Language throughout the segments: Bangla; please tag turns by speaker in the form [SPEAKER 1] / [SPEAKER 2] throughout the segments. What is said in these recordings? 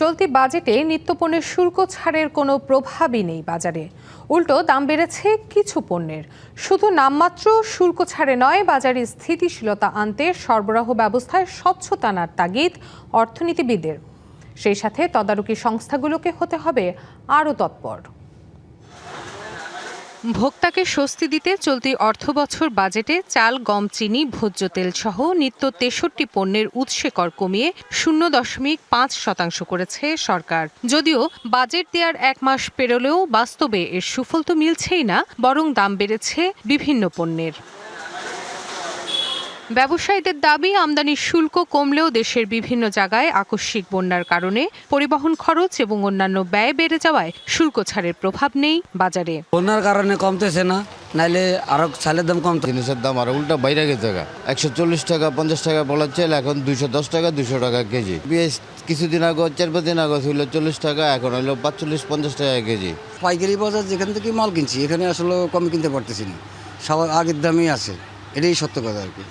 [SPEAKER 1] চলতি বাজেটে নিত্যপণ্যের শুল্ক ছাড়ের কোনো প্রভাবই নেই বাজারে। উল্টো দাম বেড়েছে কিছু পণ্যের। শুধু নামমাত্র শুল্ক ছাড়ে নয়, বাজারে স্থিতিশীলতা আনতে সরবরাহ ব্যবস্থায় স্বচ্ছতা আনার তাগিদ অর্থনীতিবিদদের। সেই সাথে তদারকি সংস্থাগুলোকে হতে হবে আরও তৎপর। ভোক্তাকে স্বস্তি দিতে চলতি অর্থবছর বাজেটে চাল, গম, চিনি, ভোজ্য তেল সহ নিত্য ৬৩ পণ্যের উৎসে কর কমিয়ে ০.৫% করেছে সরকার। যদিও বাজেট দেওয়ার ১ মাস পেরোলেও বাস্তবে এর সুফল তো মিলছেই না, বরং দাম বেড়েছে বিভিন্ন পণ্যের। ব্যবসায়ীদের দাবি, আমদানির শুল্ক কমলেও দেশের বিভিন্ন জায়গায় আকস্মিক বন্যার কারণে পরিবহন খরচ এবং অন্যান্য ব্যয় বেড়ে যাওয়ায় শুল্ক ছাড়ের প্রভাব নেই বাজারে।
[SPEAKER 2] বন্যার কারণে কমতেছে না, নাইলে আরো চালের দাম কম।
[SPEAKER 3] জিনিসের দাম আরো উল্টা বাইরে গেছে। ১৪০ টাকা ৫০ টাকা বলার চাল এখন ২১০ টাকা ২০০ টাকা কেজি। পেঁয়াজ কিছুদিন আগে ৪-৫ দিন আগে ছিল ৪০ টাকা, এখন হলো ৪৫-৫০ টাকা কেজি।
[SPEAKER 2] পাইকারি বাজার যেখান থেকে মাল কিনছি এখানে আসলে কমে কিনতে পারতেছি না, সব আগের দামই আছে, এটাই সত্য কথা আর কি।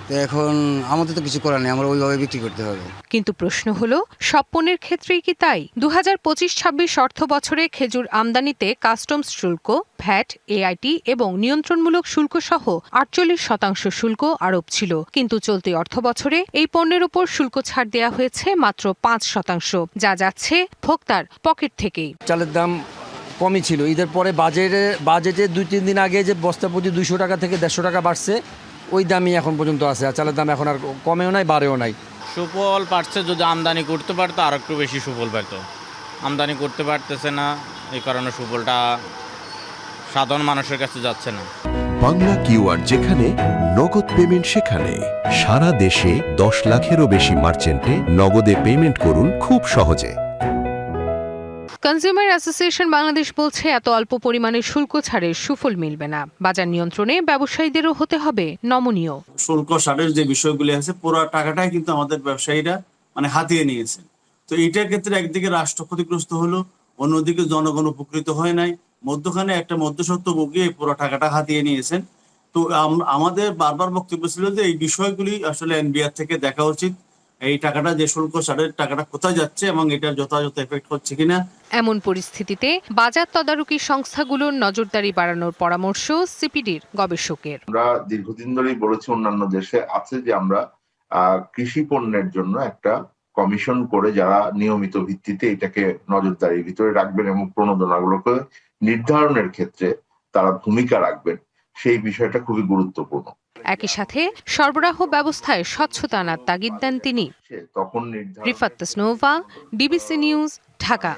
[SPEAKER 2] তো এখন আমাদের তো কিছু করার নেই, আমরা ওইভাবে বিক্রি করতে হবে।
[SPEAKER 1] কিন্তু প্রশ্ন হলো, সব পণ্যের ক্ষেত্রেই কি তাই? ২০২৫-২৬ অর্থ বছরে খেজুর আমদানিতে কাস্টমস শুল্ক, ভ্যাট, এআইটি এবং নিয়ন্ত্রণমূলক শুল্ক সহ ৪৮% শুল্ক আরোপ ছিল। কিন্তু চলতি অর্থ বছরে এই পণ্যের উপর শুল্ক ছাড় দেওয়া হয়েছে মাত্র ৫%, যা যাচ্ছে ভোক্তার পকেট থেকেই।
[SPEAKER 4] চালের দাম কমই ছিল, ঈদের পরে বাজেটে ২-৩ দিন আগে যে বস্তা প্রতি ২০০ টাকা থেকে ১৫০ টাকা বাড়ছে, ওই দামই এখন পর্যন্ত আছে। আর চালের দাম এখন আর কমেও নাই, বাড়েও নাই।
[SPEAKER 5] সুফল পাচ্ছে, যদি আমদানি করতে পারতো আর একটু বেশি সুফল পেত। আমদানি করতে পারতেছে না, এই কারণে সুফলটা সাধারণ মানুষের কাছে যাচ্ছে না।
[SPEAKER 6] বাংলা কিউআর, যেখানে নগদ পেমেন্ট সেখানে। সারা দেশে ১০ লাখেরও বেশি মার্চেন্টে নগদে পেমেন্ট করুন খুব সহজে।
[SPEAKER 1] কনজিউমার অ্যাসোসিয়েশন বাংলাদেশ বলছে, এত অল্প পরিমাণে শুল্ক ছাড়ের সুফল মিলবে না। বাজার নিয়ন্ত্রণে ব্যবসায়ীদেরও হতে হবে নমনীয়।
[SPEAKER 7] শুল্ক ছাড়ের যে বিষয়গুলি আছে, পুরো টাকাটাই কিন্তু আমাদের ব্যবসায়ীরা হাতিয়ে নিয়েছে। তো এইটার ক্ষেত্রে একদিকে রাষ্ট্র ক্ষতিগ্রস্ত হলো, অন্যদিকে জনগণ উপকৃত হয় নাই। মধ্যখানে একটা মধ্যস্বত্ব ভোগিয়ে পুরো টাকাটা হাতিয়ে নিয়েছেন। তো আমাদের বারবার বক্তব্য ছিল যে এই বিষয়গুলি আসলে এনবিআর থেকে দেখা উচিত, এই টাকাটা যে শুল্ক ছাড়ের টাকাটা কোথায় যাচ্ছে এবং এটার যথাযথ এফেক্ট হচ্ছে কিনা।
[SPEAKER 1] এমন পরিস্থিতিতে বাজার তদারকি সংস্থাগুলোর নজরদারি বাড়ানোর পরামর্শ সিপিডির গবেষকের।
[SPEAKER 8] আমরা দীর্ঘদিন ধরেই বলেছি, অন্যান্য দেশে আছে যে আমরা কৃষি পণ্যের জন্য একটা কমিশন করে যারা নিয়মিত ভিত্তিতে এটাকে নজরদারির ভিতরে রাখবেন এবং প্রণোদনাগুলোকে নির্ধারণের ক্ষেত্রে তারা ভূমিকা রাখবেন, সেই বিষয়টা খুবই গুরুত্বপূর্ণ।
[SPEAKER 1] একই সাথে সরবরাহ ব্যবস্থায় স্বচ্ছতা আনার তাগিদ দেন তিনি।
[SPEAKER 8] তখন
[SPEAKER 1] রিফাত তাসনোভা, ডিবিসি নিউজ, ঢাকা।